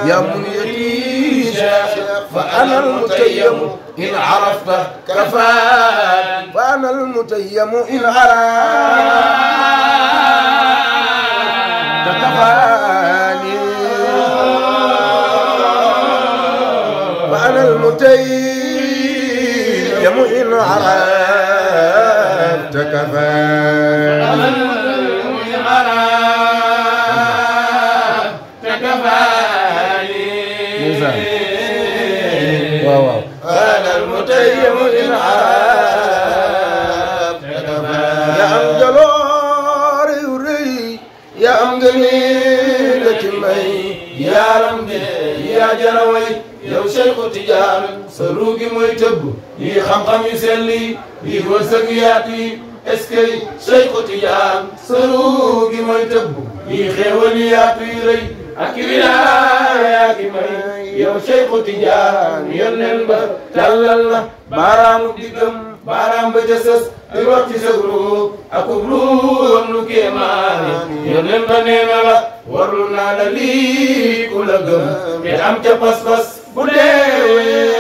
يا منيتي فأنا المتيم إن عرفت كفان فأنا المتيم إن عرفت كفاني فأنا المتيم إن عرفت كفاني واو أنا المتيم إن عرفت يا أم جلوري وري يا أم جميلة مي يا رمي يا جلوي يا شيخ تجار سروقي موي تب yi xam-xam yu selli yi wërsëg yaatu eskay Cheikh Tidiane sëru gi mooy tëbb yi xéewal yaatu yi rëy ak wilaaya gi may yow Cheikh Tidiane yónneen ba tàllal la baaraamu diggam baaraam ba ca sës di wax ci sa groupe ak ruum lu kéemaane yónneen ba nee na la warlu naa la lii ku la gëm te am ca pas-pas bu deewee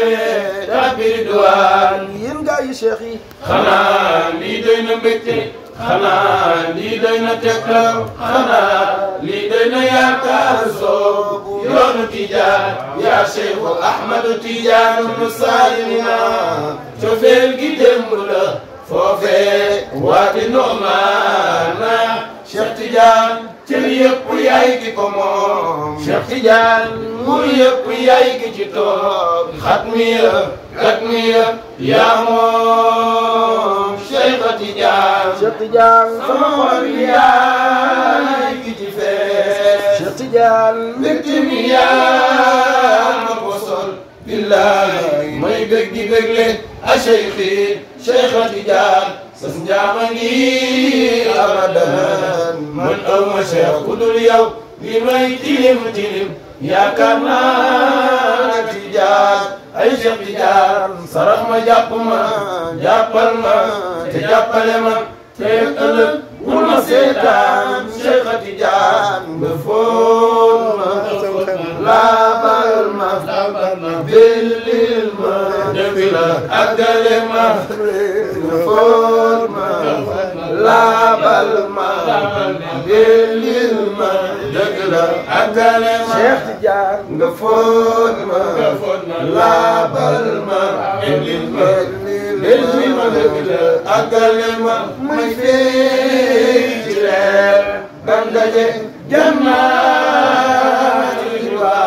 tabiri duwaan yéen gaa yi cheikh yi xanaa lii doy na mbégte xanaa lii doy na tegtal xanaa lii doy na yaakaar soobu yoonu Tijaan yaa Cheikh Ahmadu Tijaan nu saayina cofeel gi démb la foofee waati noomaana Cheikh Tidiane cër yëpp yaay ki ko moom Cheikh Tidiane nguur yëpp yaay ki ci toog xatmiya katmiya yaa moom Cheikh Tidiane Cheikh Tidiane sama xol yaay ki ci fees Cheikh Tidiane mbégte mi yaa ma ko sol billahi may bég di bégle a Cheikhi Cheikh Tidiane sas njaama ngi abadan man aw ma Cheikh ku dul yow li may tilim tilim yaakaar naa Tidiane ay Cheikh Tidiane sarax ma jàpp ma jàppal ma te jàppale ma te ëllëg bul ma seetaan Cheikh Tidiane nga foon ma laabal ma bellil ma dëgg la àggale ma nga foon ma laabal ma bellil ma dëgg la àggale ma Cheikh Tidiane nga foon ma laabal ma bellil ma dëgg la àggale ma may fey ci leer ban daje jannatul jiwaan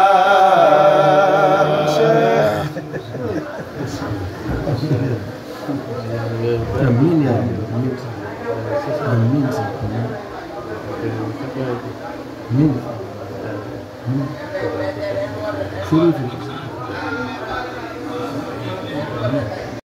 Amin ya amin amin amin